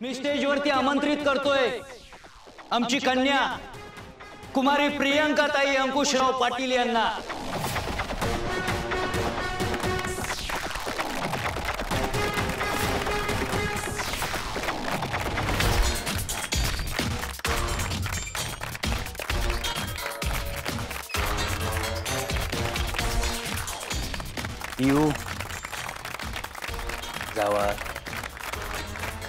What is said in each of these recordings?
मी स्टेजवरती आमंत्रित करतोय आमची कन्या कुमारी प्रियंका ताई अंकुशराव पाटील यांना। पिऊ जावा,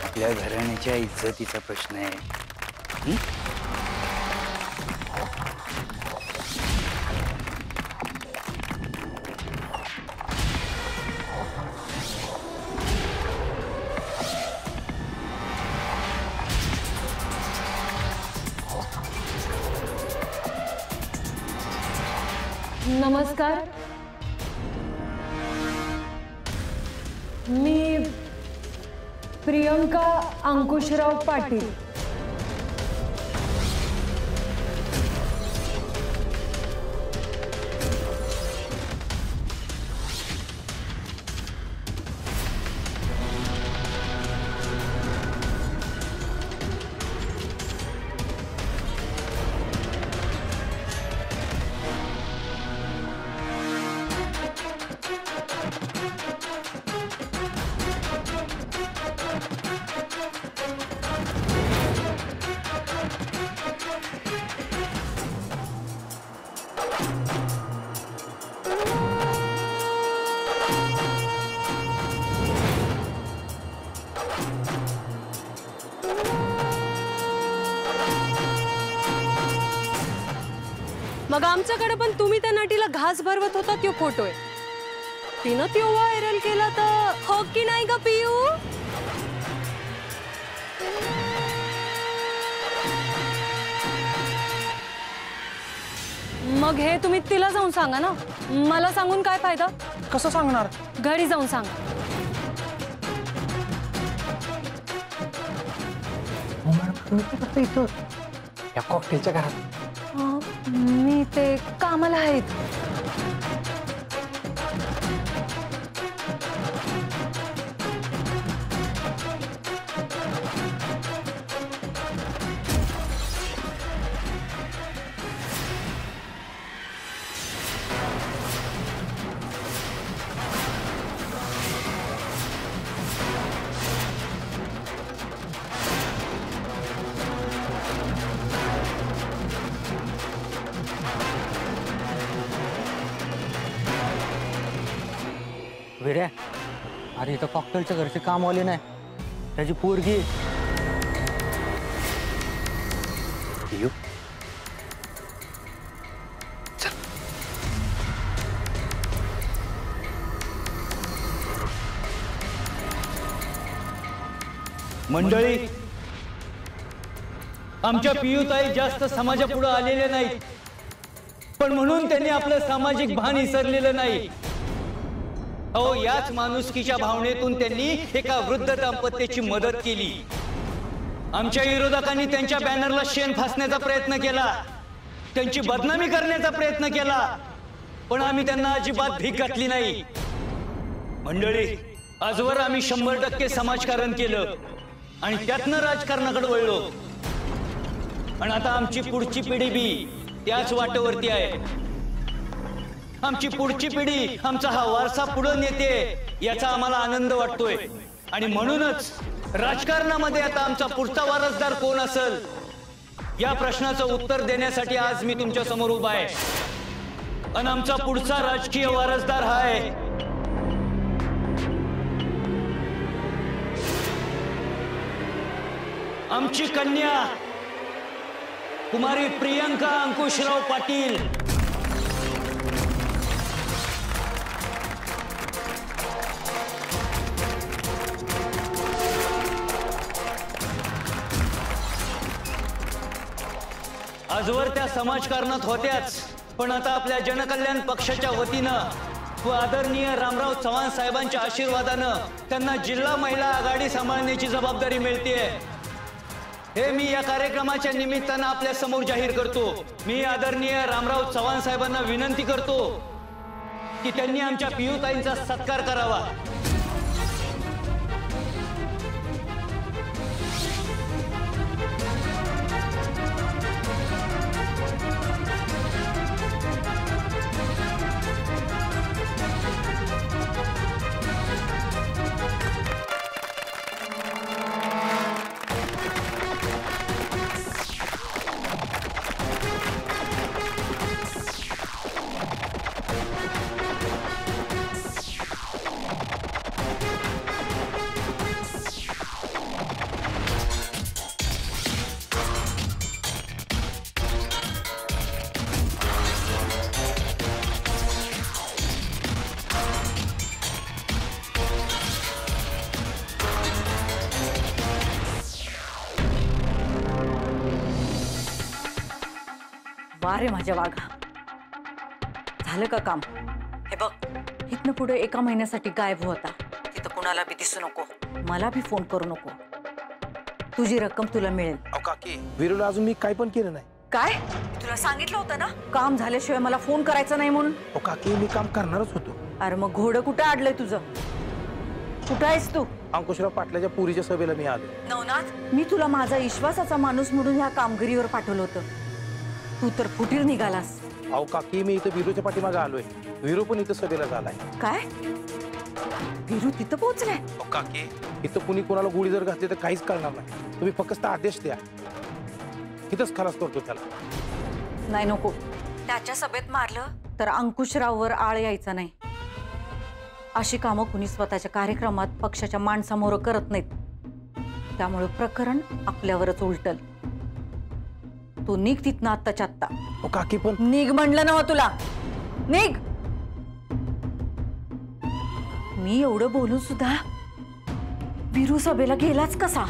आपल्या घराण्याच्या इज्जतीचा प्रश्न आहे। नमस्कार, मी प्रियंका अंकुशराव पाटील। मग आमच्याकडे पण तुम्ही त्या नटीला घास भरवत होता तो फोटो आहे, तिनं तो व्हायरल केला तर हो की नाही का पियू? मग हे तुम्ही तिला जाऊन सांगा ना, मला सांगून काय फायदा? कसं सांगणार? घरी जाऊन सांगा। इथं या कॉकटेलच्या घरात मी ते कामाला आहेत। वेड्या, अरे इथं कॉकटेलच्या घरचे कामवाले नाही, त्याची पोरगी। पिऊ मंडळी, आमच्या पियूताई जास्त समाजापुढे आलेले नाहीत, पण म्हणून त्यांनी आपलं सामाजिक भान विसरलेलं नाही। अहो, याच माणुसकीच्या भावनेतून त्यांनी एका वृद्ध दाम्पत्याची मदत केली। आमच्या विरोधकांनी त्यांच्या बॅनरला शेण फासण्याचा प्रयत्न केला, त्यांची बदनामी करण्याचा प्रयत्न केला, पण आम्ही त्यांना अजिबात भीक घातली नाही। मंडळी, आजवर आम्ही 100% समाजकारण केलं आणि त्यातनं राजकारणाकडे वळलो, आणि आता आमची पुढची पिढी बी त्याच वाटेवरती आहे। आमची पुढची पिढी आमचा हा वारसा पुढे नेते याचा आम्हाला आनंद वाटतोय, आणि म्हणूनच राजकारणामध्ये आता आमचा पुढचा वारसदार कोण असेल या प्रश्नाचं उत्तर देण्यासाठी आज मी तुमच्या समोर उभा आहे। आणि आमचा पुढचा राजकीय वारसदार हा आहे आमची कन्या कुमारी प्रियंका अंकुशराव पाटील। आजवर त्या समाजकारणात होत्याच, पण आता आपल्या जनकल्याण पक्षाच्या वतीनं व आदरणीय रामराव चव्हाण साहेबांच्या आशीर्वादानं त्यांना जिल्हा महिला आघाडी सांभाळण्याची जबाबदारी मिळते। हे मी या कार्यक्रमाच्या निमित्तानं आपल्या समोर जाहीर करतो। मी आदरणीय रामराव चव्हाण साहेबांना विनंती करतो की त्यांनी आमच्या पियूताईंचा सत्कार करावा। वा रे माझ्या वाघा, झालं का काम? हे बघ, इथनं पुढे एका महिन्यासाठी गायब होता, तिथं कुणाला बी दिसू नको, मला भी फोन करू नको. तुझी रक्कम तुला मिळेल. काकी वीरूला अजून मी काय पण केलं नाही. काय? तुला सांगितलं होतं ना काम झाल्याशिवाय मला फोन करायचा नाही म्हणून. काकी मी काम करणारच होतो. अरे मग घोडं कुठं अडलंय तुझं? कुठं आहेस तू? अंकुशराव पाटलाच्या पुरीच्या सभेला मी आलो. नवनाथ, मी तुला माझा विश्वासाचा माणूस म्हणून ह्या कामगिरीवर पाठवलं होतं, तू तर फुटीर निघालास. अहो काकी मी इथं वीरूच्या पाठीमागे आलोय. वीरू पण इथं सभेला झालाय. काय? वीरू तिथं पोहोचलाय? काकी इथं कुणी कोणाला गोळी जर घातली तर काहीच कळणार नाही. तुम्ही फक्त आदेश द्या, इथंच खलास करतो त्याला. नाही नको, त्याच्या सभेत मारलं तर अंकुशराववर आळ यायचा नाही. अशी कामं कुणी स्वतःच्या कार्यक्रमात पक्षाच्या माणसामोर करत नाहीत. त्यामुळे प्रकरण आपल्यावरच उलटल. तू निघ तिथनं आत्ताच्या आत्ता. काकी पण निघ म्हणलं ना तुला, निघ. मी एवढं बोलून सुद्धा वीरू सभेला गेलाच कसा?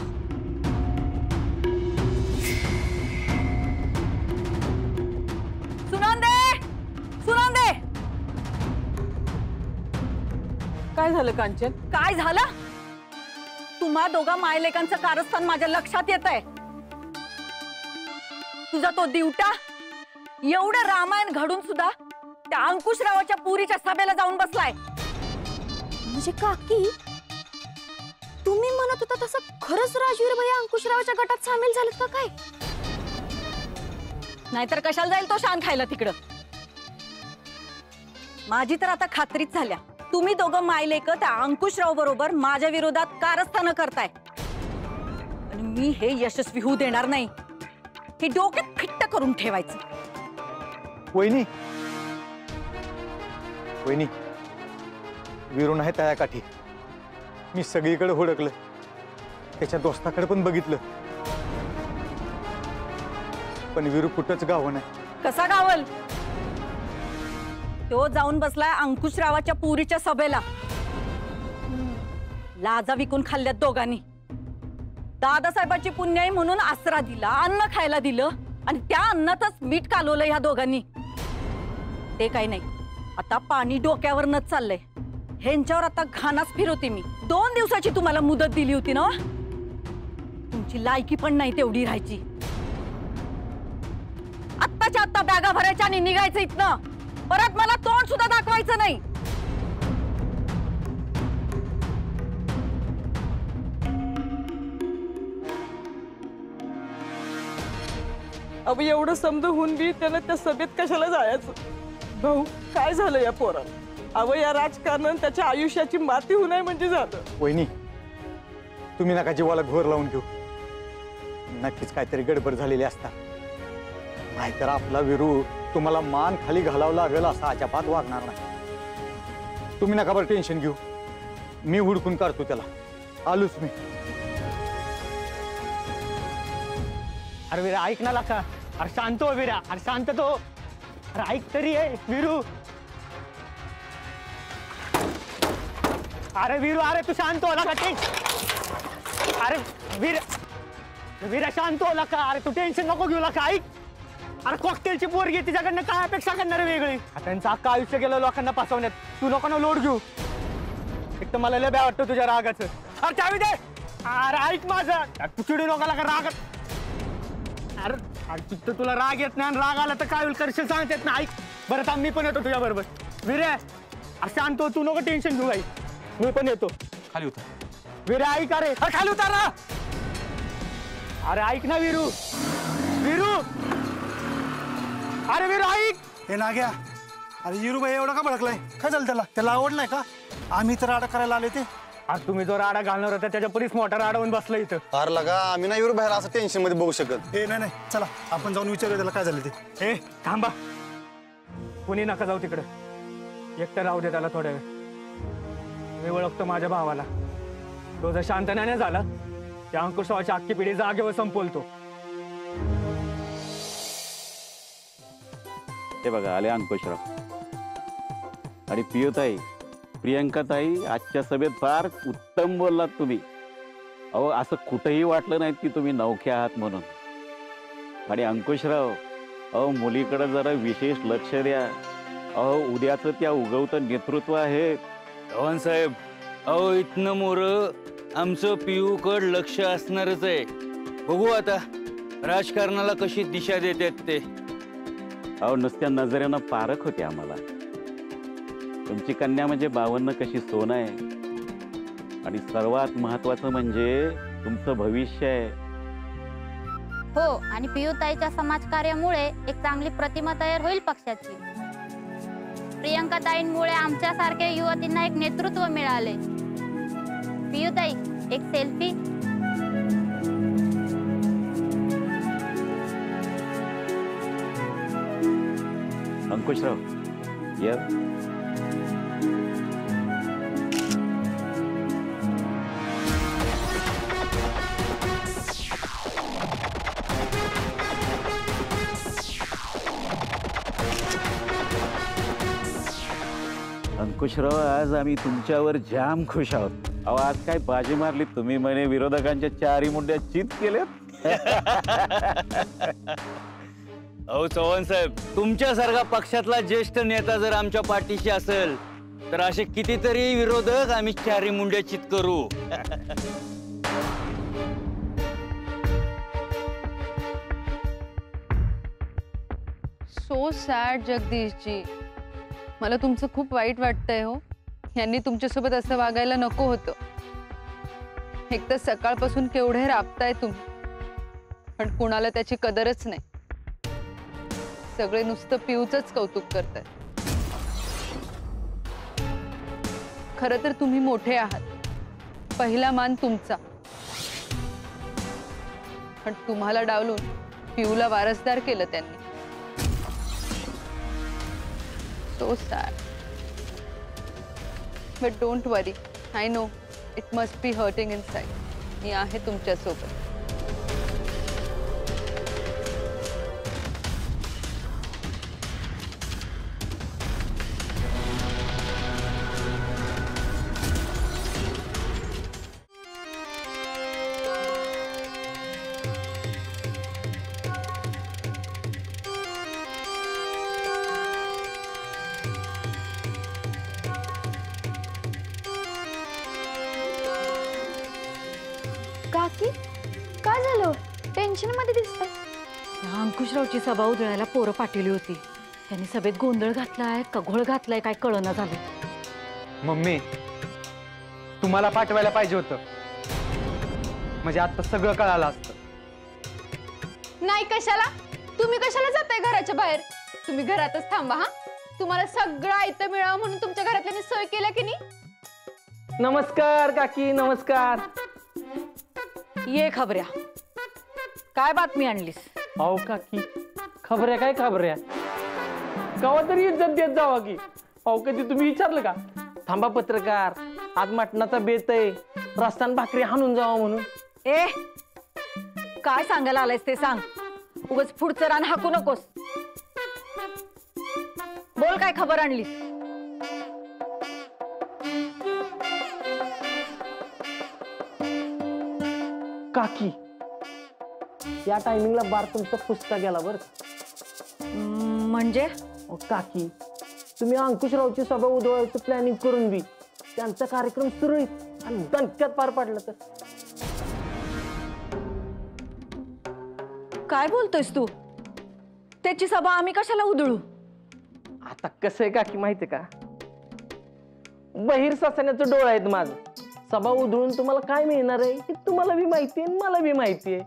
सुनंदे, काय झालं कांचन? काय झालं? तुम्हा दोघा मायलेकांचं कारस्थान माझ्या लक्षात येत आहे. तुझा तो दिवटा एवढं रामायण घडून सुद्धा त्या अंकुशरावाच्या पुरीच्या सभेला जाऊन बसलाय. म्हणजे काकी, तुम्ही म्हणत होता तसं खरंच राजवीर भैया अंकुशरावाच्या गटात सामील झालेत का काय? नाहीतर कशाला जाईल तो शान खायला तिकडं? माझी तर आता खात्रीच झाल्या, तुम्ही दोघं मायलेक त्या अंकुशराव बरोबर माझ्या विरोधात कारस्थानं करताय. आणि मी हे यशस्वी होऊ देणार नाही. हे डोक्यात खिट्ट करून ठेवायचं. वहिनी, वहिनी, वीरू नाही त्या काठी. मी सगळीकडे हुडकलं, त्याच्या दोस्ताकडे पण बघितलं, पण वीरू कुठंच गावं नाही. कसा गावल? तो जाऊन बसलाय अंकुशरावाच्या पुरीच्या सभेला. लाजा विकून खाल्ल्यात दोघांनी. दादासाहेबाची पुण्याई म्हणून आसरा दिला, अन्न खायला दिलं, आणि त्या अन्नातच मीठ कालवलं ह्या दोघांनी. ते काही नाही, आता पाणी डोक्यावरनच चाललंय. ह्यांच्यावर आता घाणाच फिरवते मी. 2 दिवसाची तुम्हाला मुदत दिली होती ना, तुमची लायकी पण नाही तेवढी राहायची. आत्ताच्या आत्ता बॅगा भरायच्या आणि निघायचं इथनं. परत मला तोंड सुद्धा दाखवायचं नाही. अब एवढं समज होऊन बी त्यानं त्या सभेत कशाला जायचं? भाऊ, काय झालं या पोराला? अव या राजकारणानं त्याच्या आयुष्याची माती होऊ नये म्हणजे झालं. वहिनी, तुम्ही नका जीवाला घोर लावून घेऊ. नक्कीच काहीतरी गडबड झालेली असता. नाहीतर आपला वीरू तुम्हाला मान खाली घालावं लागेल असं अजाबात वागणार नाही. तुम्ही नका बरं टेन्शन घेऊ, मी हुडकून काढतो त्याला. आलोच मी. अरे वीरा ऐक ना लाका. अरे शांत हो वीरा, अरे शांत तो. अरे ऐक तरी आहे वीरू. अरे वीरू, अरे तू शांत हो लाका. अरे वीरा, वीरा शांत हो लाका. अरे तू टेन्शन नको घेऊ लाका. ऐक, अरे कॉकटेलची पोरगी तिच्याकडनं काय अपेक्षा करणार वेगळी? त्यांचं अख्खं आयुष्य गेलं लोकांना फसवण्यात. तू लोकांना लोड घेऊ. एक तर मला लय भ्या वाटतं तुझ्या रागाचं. अरे चावी दे. अरे ऐक माझं, तू चिडू नका का रागात. अरे तिथं तुला राग येत नाही, राग आला तर काय होईल करशील सांगत येत ना. ऐक बरं, थांब मी पण येतो तुझ्या बरोबर. वीरे अरे शांत हो, तू नको टेन्शन घेऊ. आई मी पण येतो. खाली उतर. वीरे ऐक. अरे खाली उतार ना. अरे ऐक ना वीरू. वीरू, अरे वीरू ऐक. हे नाग्या, अरे वीरू भाई एवढा का भडकलाय? काय झालं त्याला? त्याला आवडलाय का? आम्ही तर राडा करायला आले ते. अरे तुम्ही जो राडा घालणार होता त्याच्या परीस मोठा राडा होऊन बसला इथं. अरे लगा, आम्ही नाही वीरू भाईला असं टेन्शन मध्ये बघू शकत. ए नाही, चला आपण जाऊन विचारूया त्याला काय झालं ते. ए थांबा, कुणी नका जाऊ तिकडं. एकटं राहू दे त्याला थोड्या वेळ. मी ओळखतो माझ्या भावाला. तो जर शांत नाही झाला, त्या अंकुशरावाची अख्खी पिढी जागेवर संपवतो. हे बघा आले अंकुशराव आणि पियुताई, प्रियंकाताई. आजच्या सभेत फार उत्तम बोललात तुम्ही. अहो असं कुठेही वाटलं नाही की तुम्ही नवखे आहात म्हणून. आणि अंकुशराव, अहो मुलीकडे जरा विशेष लक्ष द्या. अहो उद्याचं त्या उगवतं नेतृत्व आहे. चव्हाण साहेब, अहो इथनं मोर आमचं पियूकड लक्ष असणारच आहे. बघू आता राजकारणाला कशी दिशा देतात ते. अहो नुसत्या नजरेनं पारख होते आम्हाला. तुमची कन्या म्हणजे 52 कशी सोनं आहे. आणि सर्वात महत्वाचं म्हणजे तुमचं भविष्य आहे. हो, आणि पियुताईच्या समाजकार्यामुळे एक चांगली प्रतिमा तयार होईल पक्षाची. प्रियंकाताईंमुळे आमच्यासारख्या युवतींना एक नेतृत्व मिळाले. पियुताई, एक सेल्फी. अंकुशराव या. अंकुशराव, आज आम्ही तुमच्यावर जाम खुश आहोत. अहो आज काय बाजी मारली तुम्ही, म्हणे विरोधकांच्या 4 मुंड्या चित केल्यात. अहो चव्हाण साहेब, तुमच्यासारखा पक्षातला ज्येष्ठ नेता जर आमच्या पाठीशी असेल तर असे कितीतरी विरोधक आम्ही 4 मुंड्या चित करू. So sad Jagdish ji. मला तुमचं खूप वाईट वाटतंय हो. यांनी तुमच्यासोबत असं वागायला नको होतं. एक तर सकाळपासून केवढे राबताय तुम्ही, पण कुणाला त्याची कदरच नाही. सगळे नुसतं पिऊचंच कौतुक करतायत. खरं तर तुम्ही मोठे आहात, पहिला मान तुमचा. पण तुम्हाला डावलून पिऊला वारसदार केलं त्यांनी. So sad. But don't worry. I know it must be hurting inside. मी आहे तुमच्या सोबत. काकी, काय झालं? टेन्शन मध्ये दिसतंय. अंकुशरावची सभा उधळायला पोरं पाठवली होती. त्यांनी सभेत गोंधळ घातलाय का घोळ घातलाय काय कळना झालं. मम्मी, तुम्हाला पाठवायला पाहिजे होतं, म्हणजे आता सगळं कळालं असतं. नाही कशाला? तुम्ही कशाला जाताय घराच्या बाहेर? तुम्ही घरातच थांबा. हा, तुम्हाला सगळं आयतं मिळावं म्हणून तुमच्या घरातल्यांनी सोय केल्या की नाही? नमस्कार काकी, नमस्कार. ये खबऱ्या, काय बातमी आणलीस? अहो काकी, खबऱ्या काय खबऱ्या, कवा तरी इज्जत देत जावा की. अहो कधी तुम्ही विचारलं का? थांबा पत्रकार, आज मटणाचा बेत आहे, रस्तान भाकरी हाणून जावा म्हणून. ए, काय सांगायला आलायस ते सांग. उगाच पुढचं रान हाकू नकोस. बोल, काय खबर आणलीस? काकी, या टायमिंगला बार तुमचा फुसका गेला बर. म्हणजे काकी, तुम्ही अंकुशरावची सभा उधळायचं प्लॅनिंग करून बी त्यांचा कार्यक्रम सुरळीत आणि दणक्यात पार पाडला तर. काय बोलतोयस तू? त्याची सभा आम्ही कशाला उधळू? आता कसं आहे काकी माहितीये का, बहिर सासण्याचं डोळं आहेत माझं. सभा उधळून तुम्हाला काय मिळणार आहे हे तुम्हाला बी माहिती आहे, मला बी माहिती आहे.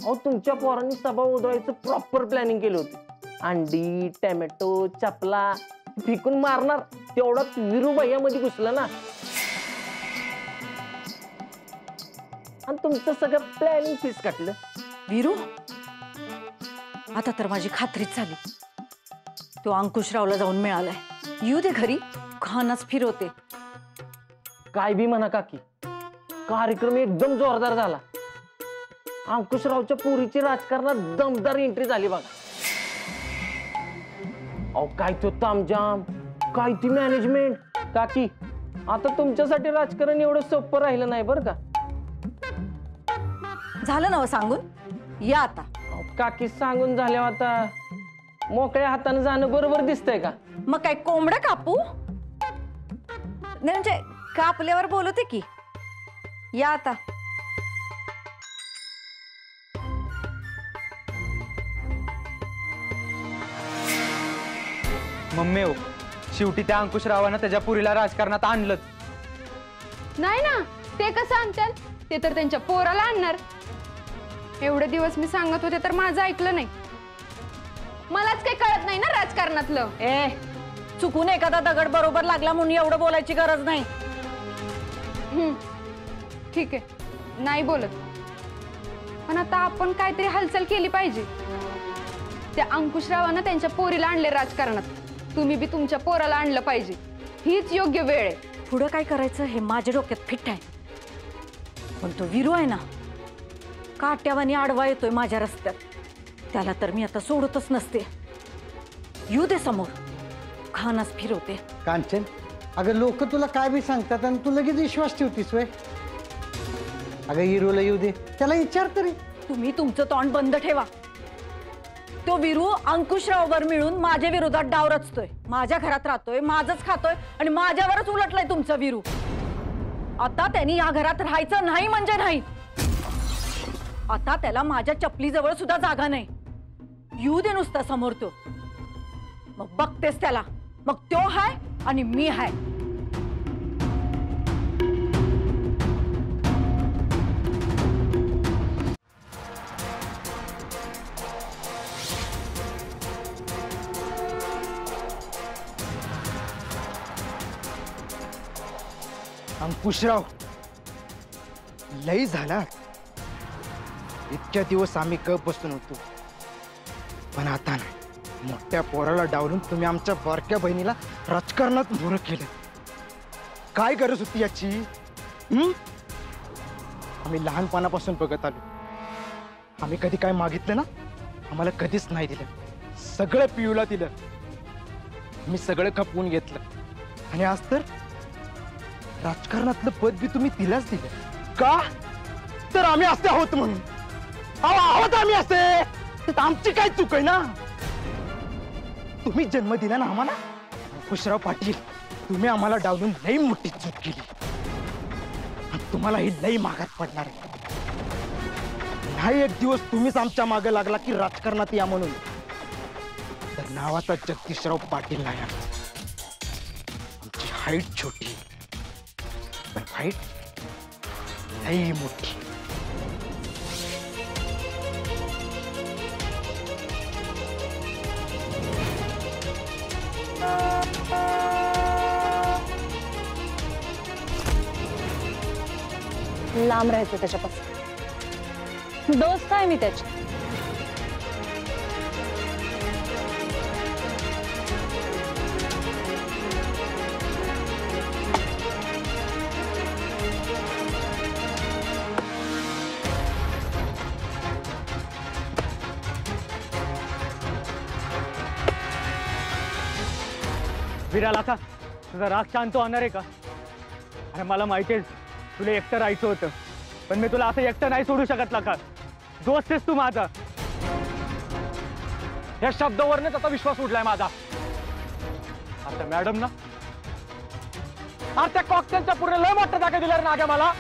अहो तुमच्या पोरांनी सभा उधळायचं प्रॉपर प्लॅनिंग केलं होतं. अंडी, टॅमॅटो, चपला फेकून मारणार तेवढाच विरू भैयामध्ये घुसला ना. आणि तुमचं सगळं प्लॅनिंग फीस काटलं. वीरू, आता तर माझी खात्रीच झाली. तो अंकुशरावला जाऊन मिळालाय. येऊ दे घरी, खानाच फिरवते. काय बी म्हणा काकी, कार्यक्रम एकदम जोरदार झाला. अंकुशरावच्या पोरीची राजकारणात दमदार एंट्री झाली बघा. अहो काय तो तामजाम, काय ती मॅनेजमेंट. काकी, आता तुमच्यासाठी राजकारण एवढं सोपं राहिलं नाही बरं का. झालं ना सांगून, या आता. काकी सांगून झाल्या आता मोकळ्या हाताने जाणं बरोबर दिसतंय का? मग काय कोंबडं कापू नाही म्हणजे कापल्यावर बोलवते की. या आता. मम्मी हो, शेवटी त्या अंकुशरावानं त्याच्या पुरीला राजकारणात आणलंच. नाही ना, ते कसं आणतात? ते तर त्यांच्या पोराला आणणार. एवढे दिवस मी सांगत होते तर माझं ऐकलं नाही. मलाच काही कळत नाही ना राजकारणातलं. चुकून एखादा दगड बरोबर लागला म्हणून एवढं बोलायची गरज नाही. ठीक आहे, नाही बोलत. पण आता आपण काहीतरी हालचाल केली पाहिजे. त्या अंकुशरावानं त्यांच्या पोरीला आणले राजकारणात. तुम्ही बी तुमच्या पोराला आणलं पाहिजे. हीच योग्य वेळ आहे. पुढं काय करायचं हे माझ्या डोक्यात फिट आहे. पण तो विरू आहे ना, काट्यावानी आडवा येतोय माझ्या रस्त्यात. त्याला तर मी आता सोडतच नसते. येऊ दे समोर, खानाच फिरवते. कांचन, अगं लोक तुला काय बी सांगतात आणि तू लगेच विश्वास ठेवतीस वय. अगं हिरोला येऊ दे, त्याला विचार तरी. तुम्ही तुमचं तोंड बंद ठेवा. तो विरू अंकुशराववर मिळून माझ्या विरोधात डाव रचतोय. माझ्या घरात राहतोय, माझंच खातोय आणि माझ्यावरच उलटलाय तुमचा विरू. आता त्यांनी या घरात राहायचं नाही म्हणजे नाही. आता त्याला माझ्या चपलीजवळ सुद्धा जागा नाही. येऊ दे नुसता समोर तो, मग बघतेस त्याला. मग तो हाय आणि मी हाय. अंकुशराव, लई झाला. इतक्या दिवस आम्ही गप बसून होतो, पण आता नाही. मोठ्या पोराला डावलून तुम्ही आमच्या बारक्या बहिणीला राजकारणात मोर केलं. काय गरज होती याची? आम्ही लहानपणापासून बघत आलो. आम्ही कधी काय मागितलं ना, आम्हाला कधीच नाही दिलं. सगळं पिऊला दिलं. मी सगळं खपवून घेतलं आणि आज तर राजकारणातलं पद बी तुम्ही तिलाच दिलं. का? तर आम्ही असते आहोत म्हणून. आहोत आम्ही असते. आमची काय चूक आहे ना? तुम्ही जन्म दिला ना आम्हाला. अंकुशराव पाटील, तुम्ही आम्हाला डावलून लई मोठी चूक केली. तुम्हाला ही लई मागात पडणार आहे. नाही एक दिवस तुम्हीच आमच्या मागे लागला की राजकारणात या म्हणून, तर नावाचा जगदीशराव पाटील नाही. आमची हाईट छोटी पण फाईट लई मोठी. लांब राहायचं त्याच्यापासून. दोस्त आहे मी त्याची. विराला का तुझा राग शांत होणार आहे का? अरे मला माहिती आहे तुला एकटं राहायचं होतं, पण मी तुला असं एकटं नाही सोडू शकत का. दोस्त आहेस तू माझा. या शब्दावरच आता विश्वास उडलाय माझा. आता मॅडम ना, अरे त्या कॉकटेलच्या पूर्ण लय मोठा जागा दिला नाग्या मला.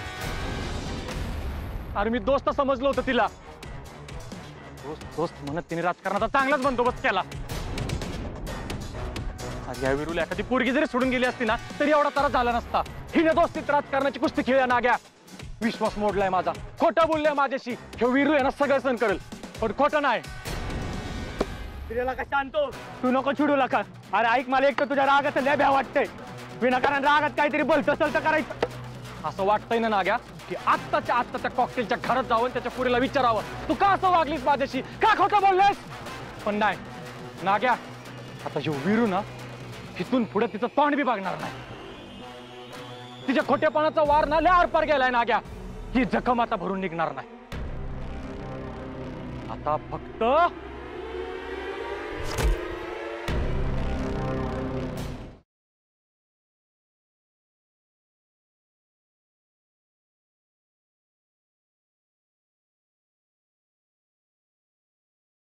अरे मी दोस्त समजलो होतं तिला. दोस्त दोस्त म्हणत तिने राजकारणाचा चांगलाच बंदोबस्त केला. या विरूला एखादी पोरगी जरी सोडून गेली असती ना तरी एवढा त्रास झाला नसता. हिने दोस्तीत राजकारणाची कुस्ती खेळल्या नाग्या. विश्वास मोडलाय माझा. खोटं बोललाय माझ्याशी. हे विरू आहे ना सगळं सहन करेल, पण खोटं नाही. का शांतो, तू नको चिडू नका. अरे ऐक, मला एक तर तुझ्या रागाचं लय भ्या वाटतंय. विनाकारण रागात काहीतरी बोलत असेल तर करायचं. असं वाटतंय ना नाग्या की आत्ताच्या आत्ता त्या कॉकटेलच्या घरात जावं, त्याच्या पुरीला विचारावं तू का असं वागलीस माझ्याशी, का खोटं बोललेस. पण नाही नाग्या, आता जो विरू ना इथून पुढे तिचं तोंड बी बघणार नाही. तिच्या खोटेपणाचा वार ना लय आरपार गेलाय नाग्या. ही जखम आता भरून निघणार नाही. आता फक्त